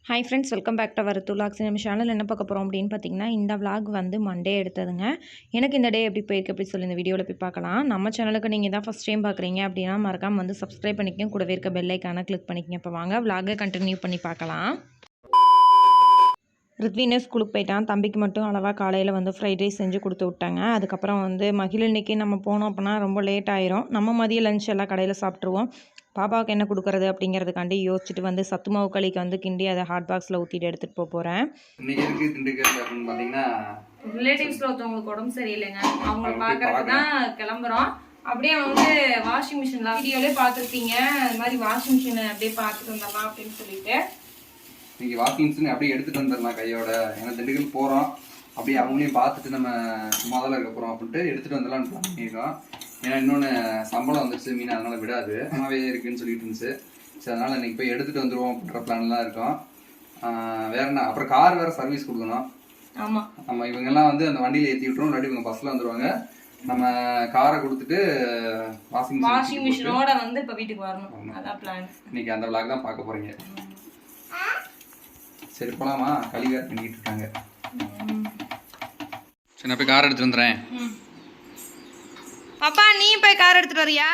Hi friends, welcome back to rithuvlogs. நம்ம சேனல் என்ன பார்க்க போகிறோம் அப்படின்னு பார்த்தீங்கன்னா, இந்த vlog வந்து மண்டே எடுத்ததுங்க. எனக்கு இந்த டே எப்படி போயிருக்கு அப்படின்னு சொல்லி இந்த வீடியோவில் போய் பார்க்கலாம். நம்ம சேனலுக்கு நீங்கள் தான் ஃபஸ்ட் டைம் பார்க்குறீங்க அப்படின்னா மறக்காமல் வந்து சப்ஸ்கிரைப் பண்ணிக்கங்க, கூடவே இருக்க பெல் ஐக்கானை கிளிக் பண்ணிக்கங்க. இப்போ வாங்க vlog கண்டினியூ பண்ணி பார்க்கலாம். ரித்வினே ஸ்கூலுக்கு போயிட்டான். தம்பிக்கு மட்டும் அளவாக காலையில் வந்து ஃப்ரைட் ரைஸ் செஞ்சு கொடுத்து விட்டாங்க. அதுக்கப்புறம் வந்து மகிழினிக்கு நம்ம போனோம் அப்படின்னா ரொம்ப லேட் ஆயிரும். நம்ம மதிய லஞ்ச் எல்லாம் கடையில் சாப்பிட்ருவோம். பாப்பாவுக்கு என்ன கொடுக்குறது அப்படிங்கிறதுக்காண்டி யோசிச்சுட்டு வந்து சத்து மாவு களிக்கு வந்து கிண்டி அதை ஹாட் பாக்ஸில் ஊற்றிட்டு எடுத்துகிட்டு போகிறேன். இன்னைக்கு இருக்கு திண்டுக்கல் அப்படின்னு பார்த்தீங்கன்னா ரிலேட்டிவ்ஸில் ஒருத்தவங்களுக்கு உடம்பு சரியில்லைங்க. அவங்கள பார்க்கறதுக்கு தான் கிளம்புறோம். அப்படியே வந்து வாஷிங் மிஷினில் வீடியோலே பார்த்துருப்பீங்க. அது மாதிரி வாஷிங் மிஷினை அப்படியே பார்த்துட்டு வந்துடலாம் அப்படின்னு சொல்லிட்டு இன்னைக்கு வாஷிங் மிஷின் அப்படியே எடுத்துகிட்டு வந்துடலாம் கையோட. ஏன்னா திண்டுக்கல் போகிறோம், அப்படியே அவங்களையும் பார்த்துட்டு நம்ம முதல்ல இருக்க போகிறோம் அப்படின்ட்டு எடுத்துகிட்டு வந்துடலாம்னு பிளான் பண்ணியிருக்கோம். ஏன்னா இன்னொன்று சம்பளம் வந்துருச்சு மீன், அதனால் விடாது அம்மாவே இருக்குன்னு சொல்லிட்டு இருந்துச்சு. சரி, அதனால் இன்றைக்கி போய் எடுத்துகிட்டு வந்துடுவோம் அப்படின்ற பிளான்லாம் இருக்கும். வேற என்ன, அப்புறம் கார் வேறு சர்வீஸ் கொடுக்கணும். ஆமாம், நம்ம இவங்கெல்லாம் வந்து அந்த வண்டியில் ஏற்றி விட்டுருவோம், இல்லாட்டி இவங்க பஸ்ஸில் வந்துடுவாங்க. நம்ம காரை கொடுத்துட்டு வாஷிங் மிஷினோட வந்து இப்போ வீட்டுக்கு வரணும். அதான் பிளான். இன்னைக்கு அந்த விளாக் தான் பார்க்க போகிறீங்க. சரி போலாமா? கழிவாக பண்ணிக்கிட்டு இருக்காங்க. சரி, நான் போய் கார் எடுத்துட்டு வந்துடுறேன். அப்பா, நீ போய் கார் எடுத்துட்டு வரியா?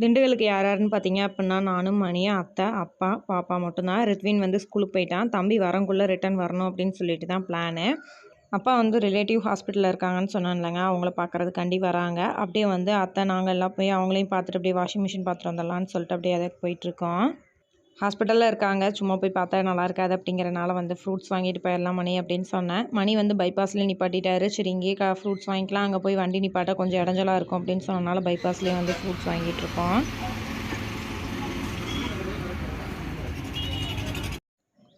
திண்டுக்கலுக்கு யார் யாருன்னு பார்த்தீங்க அப்படின்னா நானும் மணி, அத்தை, அப்பா, பாப்பா மட்டும்தான். ரித்வின் வந்து ஸ்கூலுக்கு போயிட்டான். தம்பி வரங்குள்ளே ரிட்டர்ன் வரணும் அப்படின்னு சொல்லிட்டு தான் பிளானு. அப்பா வந்து ரிலேட்டிவ் ஹாஸ்பிட்டலில் இருக்காங்கன்னு சொன்னான்லங்க, அவங்கள பார்க்குறதுக்காண்டி வராங்க. அப்படியே வந்து அத்தை நாங்கள் எல்லாம் போய் அவங்களையும் பார்த்துட்டு அப்படியே வாஷிங் மிஷின் பார்த்துட்டு வந்துடலான்னு சொல்லிட்டு அப்படியே அதுக்கு போயிட்டுருக்கோம். ஹாஸ்பிட்டலில் இருக்காங்க, சும்மா போய் பார்த்தா நல்லா இருக்காது அப்படிங்கிறனால வந்து ஃப்ரூட்ஸ் வாங்கிட்டு போயிடலாம் மணி அப்படின்னு சொன்னேன். மணி வந்து பைபாஸ்லேயே நிப்பாட்டிட்டாரு. சரி, இங்கேயே ஃப்ரூட்ஸ் வாங்கிக்கலாம், அங்கே போய் வண்டி நிப்பாட்ட கொஞ்சம் இடைஞ்சலாக இருக்கும் அப்படின்னு சொன்னனால பைபாஸ்லேயே வந்து ஃப்ரூட்ஸ் வாங்கிட்டு இருக்கோம்.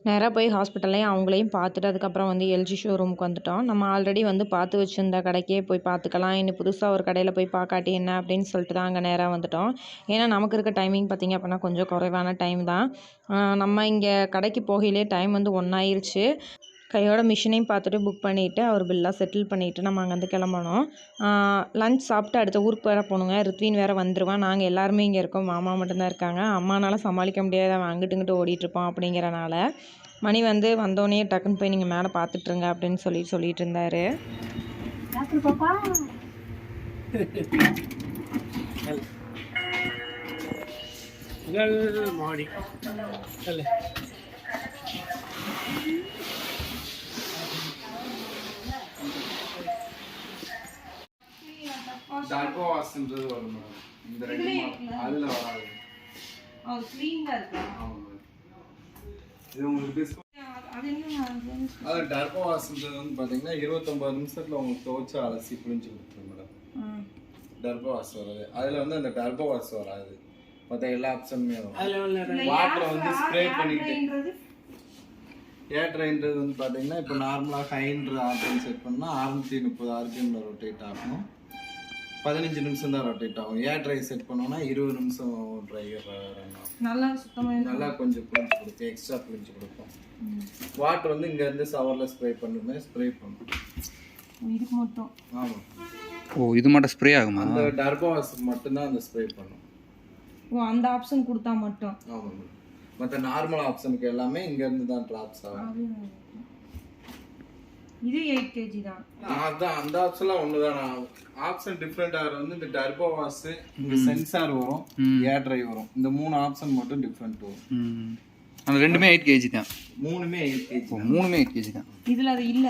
நேராக போய் ஹாஸ்பிட்டல்லையும் அவங்களையும் பார்த்துட்டு அதுக்கப்புறம் வந்து எல்ஜி ஷோரூமுக்கு வந்துட்டோம். நம்ம ஆல்ரெடி வந்து பார்த்து வச்சுருந்த கடைக்கே போய் பார்த்துக்கலாம், இன்னும் புதுசாக ஒரு கடையில் போய் பார்க்காட்டி என்ன அப்படின்னு சொல்லிட்டு தான் அங்கே நேராக வந்துட்டோம். ஏன்னா நமக்கு இருக்க டைமிங் பார்த்திங்க அப்படின்னா கொஞ்சம் குறைவான டைம் தான். நம்ம இங்கே கடைக்கு போகையிலே டைம் வந்து 1 ஆயிடுச்சு. கையோட மிஷினையும் பார்த்துட்டு புக் பண்ணிவிட்டு அவர் பில்லாக செட்டில் பண்ணிவிட்டு நம்ம அங்கேருந்து கிளம்பணும். லஞ்ச் சாப்பிட்டு அடுத்த ஊருக்கு வேறு போகணுங்க. ரித்வின் வேறு வந்துடுவான். நாங்கள் எல்லாருமே இங்கே இருக்கோம், மாமா மட்டும்தான் இருக்காங்க. அம்மானால சமாளிக்க முடியாத, அவன் அங்கிட்டு இங்கிட்டு ஓடிட்டுருப்பான் அப்படிங்கிறனால மணி வந்து வந்தோடனே டக்குன்னு போய் நீங்கள் மேலே பார்த்துட்ருங்க அப்படின்னு சொல்லிட்டு இருந்தார். டர்போவாஸ்ன்றது வரும் மேடம். இந்த ரெண்டு அதுல வராது. க்ளீனாக இருக்கா? இது உங்களுக்கு அது டர்போவாஸ்ன்றது வந்து பார்த்தீங்கன்னா 29 நிமிஷத்தில் உங்களுக்கு துவைச்சு அலசி புளிஞ்சு கொடுத்துரும் மேடம். டர்போவாஸ் வராது. அதில் வந்து அந்த டர்போவாஸ் வராது, மற்ற எல்லா ஆப்ஷனுமே வரும். வாட்டரை வந்து ஸ்ப்ரே பண்ணிக்கிட்டு ஏர் ட்ரைன்றது வந்து பார்த்தீங்கன்னா இப்போ நார்மலாக ஹைன்ற ஆப்ஷன் செட் பண்ணால் 630 RPM ரொட்டேட் ஆகும். 15 நிமிஷம் தான் ரொட்டேட் ஆகும். ஏர் ட்ரை செட் பண்ணோம்னா 20 நிமிஷம் ட்ரை நல்லா சுத்தமாக நல்லா கொஞ்சம் புளிஞ்சு கொடுக்கும், எக்ஸ்ட்ரா புளிஞ்சு கொடுக்கும். வாட்டர் வந்து இங்கேருந்து ஷவரில் ஸ்ப்ரே பண்ணுமே, ஸ்ப்ரே பண்ணும் இதுக்கு மட்டும். ஆமாம். ஓ, இது மட்டும் ஸ்ப்ரே ஆகுமா? அந்த டர்போவாஸ் மட்டும்தான் அந்த ஸ்ப்ரே பண்ணும். ஓ, அந்த ஆப்ஷன் கொடுத்தா மட்டும். ஆமாம். மற்ற நார்மல் ஆப்ஷனுக்கு எல்லாமே இங்கேருந்து தான் ட்ராப்ஸ் ஆகும். இது 8 kg தான். அதான் அந்த ஆப்ஷன்லாம் ஒண்ணுதான். ஆப்ஷன் டிஃப்ரெண்ட் ஆகிறது வந்து இந்த டர்போ வாஷ், இந்த சென்சார் வரும், ஏர் டிரைவ் வரும். இந்த 3 ஆப்ஷன் மட்டும் டிஃப்ரெண்ட் வரும். அந்த ரெண்டுமே 8 kg தான். மூணுமே 8 kg. மூணுமே 8 kg தான். இதுல அது இல்ல,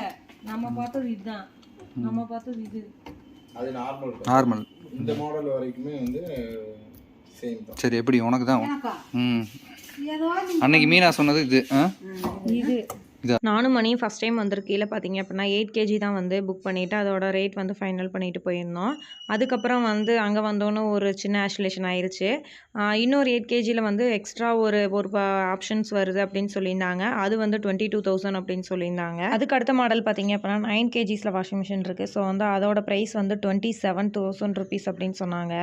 நம்ம பார்த்தது இதுதான். நம்ம பார்த்தது இது. அது நார்மல். இந்த மாடல் வரைக்குமே வந்து சேம் தான். சரி, எப்படி உனக்கு தான்? அன்னைக்கு மீனா சொன்னது இது. இது நானும் மணியும் ஃபஸ்ட் டைம் வந்திருக்கையில் பார்த்தீங்க அப்படின்னா 8 kg தான் வந்து புக் பண்ணிவிட்டு அதோட ரேட் வந்து ஃபைனல் பண்ணிவிட்டு போயிருந்தோம். அதுக்கப்புறம் வந்து அங்கே வந்தோன்னு ஒரு சின்ன ஆஷுலேஷன் ஆயிடுச்சு. இன்னொரு 8 kgயில் வந்து எக்ஸ்ட்ரா ஒரு ஆப்ஷன்ஸ் வருது அப்படின்னு சொல்லியிருந்தாங்க. அது வந்து 22,000 அப்படின்னு சொல்லியிருந்தாங்க. அதுக்கு அடுத்த மாடல் பார்த்தீங்க அப்படின்னா 9 kgஸில் வாஷிங் மிஷின் இருக்குது. ஸோ வந்து அதோட ப்ரைஸ் வந்து 27,000 rupees அப்படின்னு சொன்னாங்க.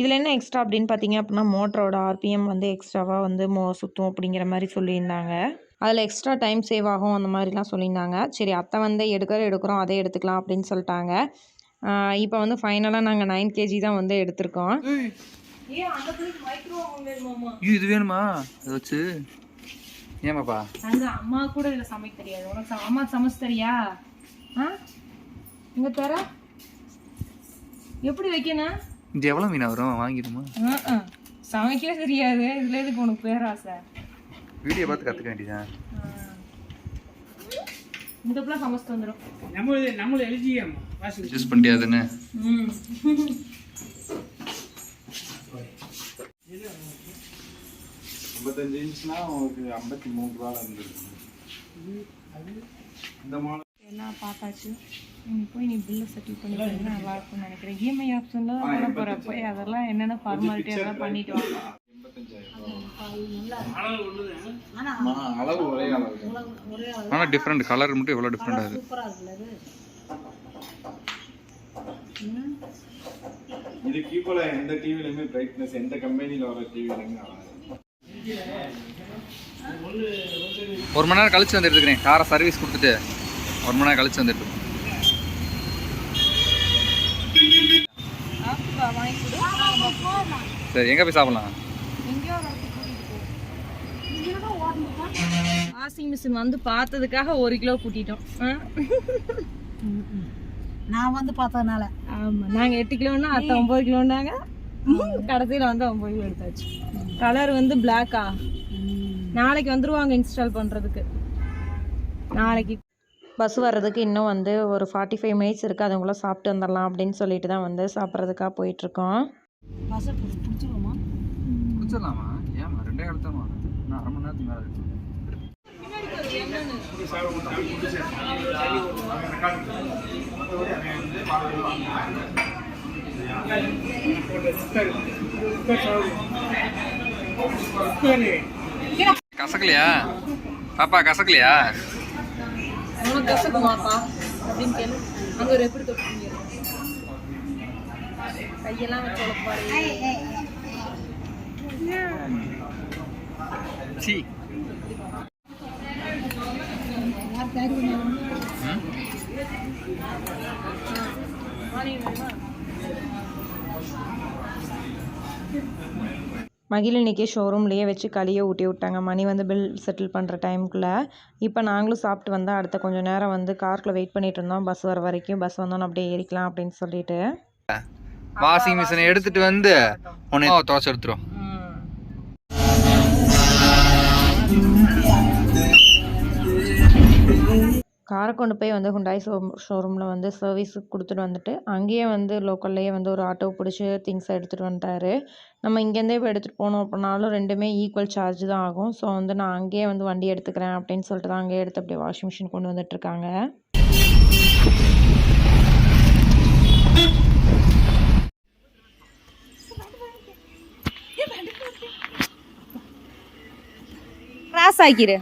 இதில் என்ன எக்ஸ்ட்ரா அப்படின்னு பார்த்தீங்க அப்படின்னா மோட்டரோட RPM வந்து எக்ஸ்ட்ராவாக வந்து சுற்றும் அப்படிங்கிற மாதிரி சொல்லியிருந்தாங்க. அதில் எக்ஸ்ட்ரா டைம் சேவ் ஆகும் அந்த மாதிரிலாம் சொல்லியிருந்தாங்க. சரி, அத்தை வந்து எடுக்கிறோம் அதே எடுத்துக்கலாம் அப்படின்னு சொல்லிட்டாங்க. இப்போ வந்து ஃபைனலாக நாங்கள் 9 kg தான் வந்து எடுத்திருக்கோம். இது வேணுமா? அதை வச்சு ஏமாப்பா அங்க அம்மா கூட இதுல சமைக்க தெரியாது. உனக்கு அம்மா சமைச்சு தெரியா? இங்க தர எப்படி வைக்கணும்? இது எவ்வளோ மீனா வரும் வாங்கிடுமா? சமைக்கவே தெரியாது, இதுல எதுக்கு உனக்கு பேராசை? வீடியோ பார்த்து கற்றுக்க வேண்டியதான். இந்த பிள்ளை சமைச்சு வந்துடும். நம்ம எல்ஜிஎம் யூஸ் பண்ணியாதுன்னு 55 இன்ச்னா உங்களுக்கு 53 ரூபா இருந்துருக்கு. இந்த மாடல் எல்லாம் பார்த்தாச்சு. போய் நீ பில்லை செட்டில் பண்ணி நல்லா இருக்கும்னு நினைக்கிறேன். இஎம்ஐ ஆப்ஷன்ல தான் பண்ண போற. போய் அதெல்லாம் என்னென்ன ஃபார்மாலிட்டி அதெல்லாம் பண்ணிட்டு வாங்க. 85,000 அளவு ஒரே அளவு. ஆனா டிஃபரண்ட் கலர் மட்டும் எவ்வளவு டிஃபரண்ட் ஆகுது. சூப்பரா இருக்குல்ல இது கீப்போல எந்த டிவிலயுமே பிரைட்னஸ் எந்த கம்பெனில வர டிவிலயுமே வராது. 1 மணி நேரம் கழிச்சு வந்துட்டு இருக்கேன். காரை சர்வீஸ் கொடுத்துட்டு 1 மணி நேரம் கழிச்சு வந்துட்டு இருக்கேன். சரி எங்க போய் சாப்பிடலாம்? வாஷிங் மிஷின் வந்து பார்த்ததுக்காக 1 கிலோ கூட்டிட்டோம். நான் வந்து பார்த்ததுனால. ஆமா, நாங்க 8 கிலோன்னா அத்தை 9 கிலோன்னாங்க. கடைசியில் வந்து 9 கிலோ எடுத்தாச்சு. கலர் வந்து பிளாக்கா. நாளைக்கு வந்துருவாங்க இன்ஸ்டால் பண்றதுக்கு. நாளைக்கு பஸ் வர்றதுக்கு இன்னும் வந்து ஒரு 45 மினிட்ஸ் இருக்குது. அதுக்குள்ளே சாப்பிட்டு வந்துடலாம் அப்படின்னு சொல்லிட்டு தான் வந்து சாப்பிட்றதுக்காக போயிட்டுருக்கோம். பஸ்ஸை பிடிச்சிருவோமா? பிடிச்சிடலாமா? ஏமா 2 இடத்தாமா நான் 1/2 மணி நேரத்துக்கு மேலே இருக்கும். கசக்கலையா பாப்பா? கசக்கலையா? உனக்கு கசக்குமாப்பா அப்படின்னு கேளு. அங்கே ஒரு எப்படி தொட்டுங்க கையெல்லாம் வச்சு உழப்பாரு. சி மகிழினிக்கு ஷோரூம்லேயே வச்சு களியை ஊட்டி விட்டாங்க. மணி வந்து பில் செட்டில் பண்ணுற டைமுக்குள்ளே. இப்போ நாங்களும் சாப்பிட்டு வந்தால் அடுத்த கொஞ்சம் நேரம் வந்து கார்க்கில் வெயிட் பண்ணிட்டு இருந்தோம். பஸ் வர வரைக்கும். பஸ் வந்தோன்னு அப்படியே ஏறிக்கலாம் அப்படின்னு சொல்லிட்டு வாஷிங் மிஷினை எடுத்துட்டு வந்து உன்னை துவச்சி எடுத்துரும். காரை கொண்டு போய் வந்து ஹுண்டாய் ஷோரூமில் வந்து சர்வீஸுக்கு கொடுத்துட்டு வந்துட்டு அங்கேயே வந்து லோக்கல்லையே வந்து ஒரு ஆட்டோ பிடிச்சி திங்ஸை எடுத்துகிட்டு வந்துட்டாரு. நம்ம இங்கேருந்தே இப்போ எடுத்துகிட்டு போனோம் அப்படின்னாலும் 2மே ஈக்குவல் சார்ஜ் தான் ஆகும். ஸோ வந்து நான் அங்கேயே வந்து வண்டி எடுத்துக்கிறேன் அப்படின்னு சொல்லிட்டு தான் அங்கேயே எடுத்து அப்படியே வாஷிங் மிஷின் கொண்டு வந்துட்டுருக்காங்க. கிராஸ் ஆக்கிரு.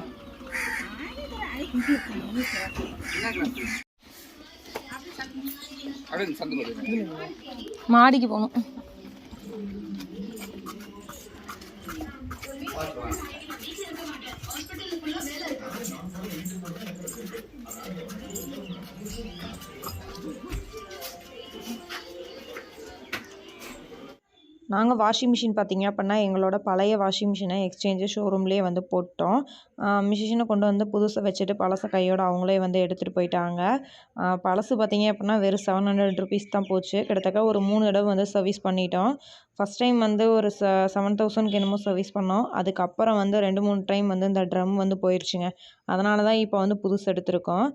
மாடிக்கு போகணும். நாங்கள் வாஷிங் மிஷின் பார்த்திங்க அப்படின்னா எங்களோட பழைய வாஷிங் மிஷினை எக்ஸ்சேஞ்சு ஷோரூம்லேயே வந்து போட்டோம். மிஷினை கொண்டு வந்து புதுசை வச்சுட்டு பழசை கையோடு அவங்களே வந்து எடுத்துகிட்டு போயிட்டாங்க. பழசு பார்த்திங்க அப்படின்னா வெறும் 700 ருபீஸ் தான் போச்சு. கிட்டத்தட்ட ஒரு 3 தடவை வந்து சர்வீஸ் பண்ணிட்டோம். ஃபஸ்ட் டைம் வந்து ஒரு 7000க்கு என்னமோ சர்வீஸ் பண்ணோம். அதுக்கப்புறம் வந்து 2-3 டைம் வந்து இந்த ட்ரம் வந்து போயிடுச்சுங்க. அதனால தான் இப்போ வந்து புதுசு எடுத்திருக்கோம்.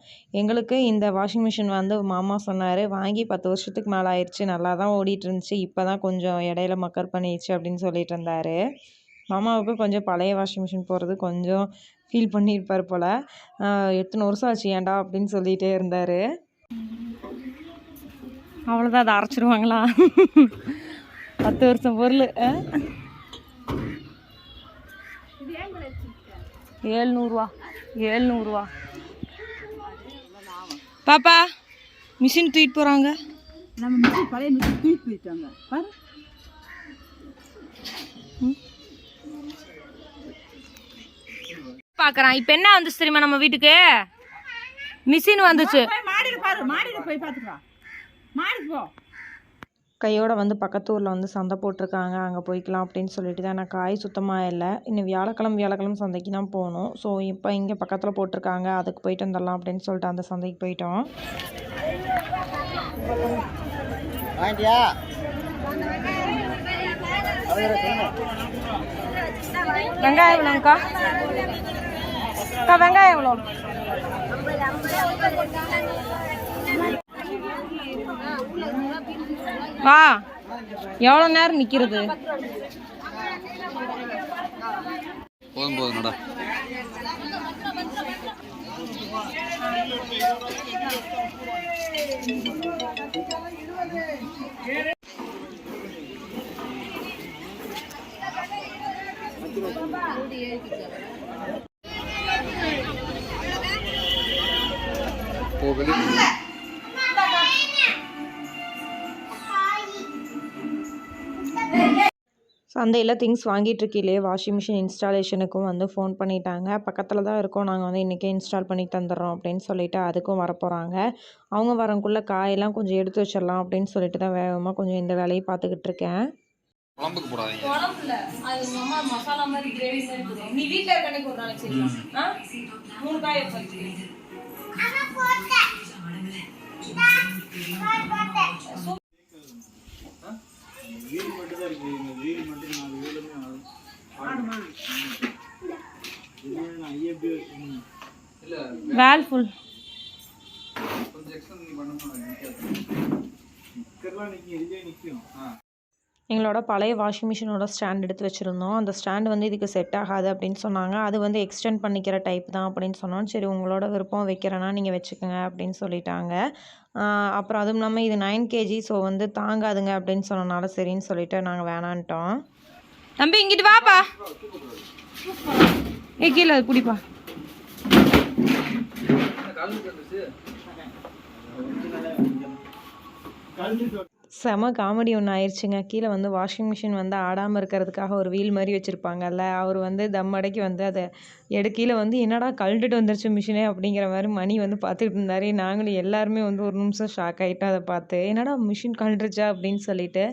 எங்களுக்கு இந்த வாஷிங் மிஷின் வந்து மாமா சொன்னார், வாங்கி 10 வருஷத்துக்கு மேலே ஆயிடுச்சு, நல்லா தான் ஓடிட்டு இருந்துச்சு, இப்போ தான் கொஞ்சம் இடையில மக்கர் பண்ணிடுச்சு அப்படின்னு சொல்லிட்டு இருந்தார். மாமாவுக்கு கொஞ்சம் பழைய வாஷிங் மிஷின் போடுறது கொஞ்சம் ஃபீல் பண்ணியிருப்பார் போல். எத்தனை வருஷம் ஆச்சு ஏன்டா அப்படின்னு சொல்லிகிட்டே இருந்தார். அவ்வளோதான், அதை அரைச்சிருவாங்களா? 10 வருஷம் பொருள். 700 பாப்பா மிஷின் தூக்கிட்டு போகிறாங்க. நம்ம மிஷின் பழைய மிஷின் தூக்கிட்டு போயிட்டாங்க பாரு. பார்க்குறான். இப்போ என்ன வந்துச்சு தெரியுமா நம்ம வீட்டுக்கு? மிஷின் வந்துச்சு. மாடியில் பாரு, மாடியில் போய் பார்த்துக்கலாம். மாடிக்கு போ. கையோட வந்து பக்கத்து ஊரில் வந்து சந்தை போட்டிருக்காங்க, அங்கே போய்க்கலாம் அப்படின்னு சொல்லிட்டு தான். நான் காய் சுத்தமாக இல்லை, இன்னும் வியாழக்கிழமை சந்தைக்கு தான் போகணும். ஸோ இப்போ இங்கே பக்கத்தில் போட்டிருக்காங்க, அதுக்கு போயிட்டு வந்துடலாம் அப்படின்னு சொல்லிட்டு அந்த சந்தைக்கு போயிட்டோம். வெங்காயம் எவ்வளோங்கக்கா? வெங்காயம் எவ்வளோ? வா, எவ்வளோ நேரம் நிற்கிறது? போதும்டா. சந்தையில் திங்ஸ் வாங்கிட்டு இருக்கையிலே வாஷிங் மிஷின் இன்ஸ்டாலேஷனுக்கும் வந்து ஃபோன் பண்ணிட்டாங்க. பக்கத்தில் தான் இருக்கோம், நாங்கள் வந்து இன்றைக்கே இன்ஸ்டால் பண்ணி தந்துடுறோம் அப்படின்னு சொல்லிட்டு அதுக்கும் வரப்போகிறாங்க. அவங்க வரக்குள்ளே காயெல்லாம் கொஞ்சம் எடுத்து வச்சிடலாம் அப்படின்னு சொல்லிட்டு தான் வேகமாக கொஞ்சம் இந்த வேலையை பார்த்துக்கிட்டு இருக்கேன். குழம்புக்கு போடாதீங்க. குழம்புல அது அம்மா மசாலா மாதிரி கிரேவி மாதிரி இருக்குது. நீ வீட்ல இருக்க அன்னைக்கு ஒரு நாளைக்கு செய்யலாம். 3 காய் வச்சு அண்ணா போட்டேன். வீடு மட்டும் தான் இருக்கு. இந்த வீடு மட்டும் 4 வீடுமே ஆடுமா. இது நான் ஐஏபி இல்ல வேல் ஃபுல் கொஞ்சம் எக்ஸ்ட்ரா நீ பண்ணணும். நிக்கறலாம் இதுவே நிக்கும். எங்களோட பழைய வாஷிங் மிஷினோட ஸ்டாண்ட் எடுத்து வச்சுருந்தோம். அந்த ஸ்டாண்டு வந்து இதுக்கு செட் ஆகாது அப்படின்னு சொன்னாங்க. அது வந்து எக்ஸ்டெண்ட் பண்ணிக்கிற டைப் தான் அப்படின்னு சொன்னோம். சரி உங்களோட விருப்பம் வைக்கிறேன்னா நீங்கள் வச்சுக்கோங்க அப்படின்னு சொல்லிட்டாங்க. அப்புறம் அதுவும் இல்லாமல் இது 9 kg, ஸோ வந்து தாங்காதுங்க அப்படின்னு சொன்னனால சரின்னு சொல்லிட்டு நாங்கள் வேணான்ட்டோம். தம்பி இங்கிட்டு வாப்பா, கீழே குடிப்பா. செம காமெடி ஒன்று ஆயிடுச்சுங்க. கீழே வந்து வாஷிங் மிஷின் வந்து ஆடாமல் இருக்கிறதுக்காக ஒரு வீல் மாதிரி வச்சுருப்பாங்கல்ல, அவர் வந்து தம் அடைக்கி வந்து அதை கீழே வந்து என்னடா கழட்டுட்டு வந்துருச்சு மிஷினே அப்படிங்கிற மாதிரி மணி வந்து பார்த்துக்கிட்டு இருந்தார். நாங்களும் எல்லாருமே வந்து ஒரு நிமிஷம் ஷாக் ஆகிட்டோம் அதை பார்த்து. என்னடா மிஷின் கழட்டுருச்சா அப்படின்னு சொல்லிட்டு.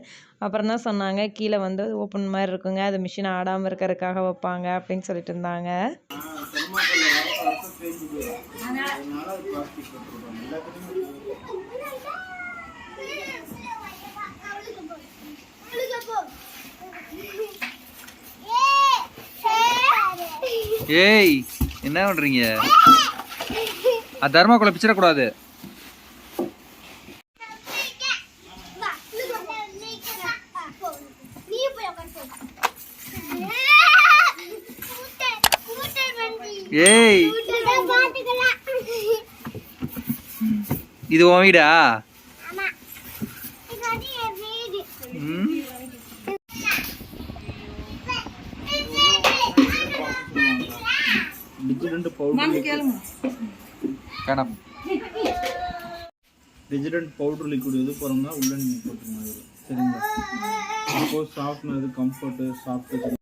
அப்புறம் தான் சொன்னாங்க கீழே வந்து ஓப்பன் மாதிரி இருக்குங்க, அது மிஷின் ஆடாமல் இருக்கிறதுக்காக வைப்பாங்க அப்படின்னு சொல்லிட்டு இருந்தாங்க. ஏய் என்ன பண்றீங்க? தர்மாக்குள்ள பிச்சிடக்கூடாது. ஏய் இது உன் வீடா? டிஜிட்டல் பவுடர் லிக்விட் எது போறோம்னா உள்ள நீங்க போட்டுருங்க. சரிங்களா? அப்போ சாஃப்ட்னஸ், கம்ஃபர்ட், சாஃப்ட்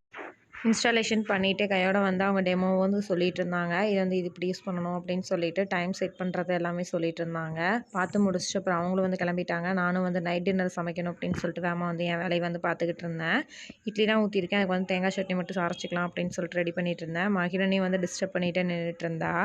இன்ஸ்டாலேஷன் பண்ணிவிட்டு கையோட வந்து அவங்க டெமோ வந்து சொல்லிகிட்டு இருந்தாங்க. இது வந்து இது இப்படி யூஸ் பண்ணணும் அப்படின்னு சொல்லிட்டு டைம் செட் பண்ணுறது எல்லாமே சொல்லிட்டு இருந்தாங்க. பார்த்து முடிச்சுட்டு அப்புறம் அவங்களும் வந்து கிளம்பிட்டாங்க. நானும் வந்து நைட் டின்னர் சமைக்கணும் அப்படின்னு சொல்லிட்டு வேமா வந்து என் வேலையை வந்து பார்த்துக்கிட்டு இருந்தேன். இட்லி தான் ஊற்றிருக்கேன், அதுக்கு வந்து தேங்காய் சட்னி மட்டும் அரைச்சிக்கலாம் அப்படின்னு சொல்லிட்டு ரெடி பண்ணிகிட்டு இருந்தேன். மகிழனி வந்து டிஸ்டர்ப் பண்ணிவிட்டு நின்றுட்டு இருந்தா.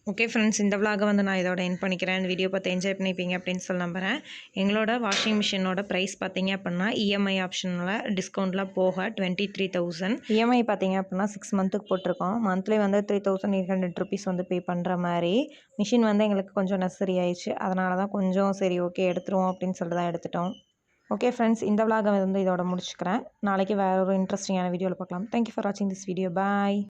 ஓகே ஃப்ரெண்ட்ஸ், இந்த விலாகை வந்து நான் இதோட எண்ட் பண்ணிக்கிறேன். இந்த வீடியோ பார்த்து என்ஜாய் பண்ணிப்பீங்க அப்படின்னு சொல்லி நம்புகிறேன். எங்களோட வாஷிங் மிஷினோட ப்ரைஸ் பார்த்தீங்க அப்படின்னா இஎம்ஐ ஆப்ஷனில் டிஸ்கவுண்ட்டில் போக 23,000. இஎம்ஐ பார்த்தீங்க அப்படின்னா 6 மந்த்துக்கு போட்டிருக்கோம். மந்த்லி வந்து 3,800 ருபீஸ் வந்து பே பண்ணுற மாதிரி. மிஷின் வந்து எங்களுக்கு கொஞ்சம் நெசசரி ஆயிடுச்சு, அதனால தான் கொஞ்சம் சரி ஓகே எடுத்துருவோம் அப்படின்னு சொல்லிட்டு தான் எடுத்துட்டோம். ஓகே ஃப்ரெண்ட்ஸ், இந்த விலாகை வந்து இதோட முடிச்சுக்கிறேன். நாளைக்கு வேறு ஒரு இன்ட்ரெஸ்டிங்கான வீடியோவில் பார்க்கலாம். தேங்க்யூ ஃபார் வாட்சிங் திஸ் வீடியோ. பாய்.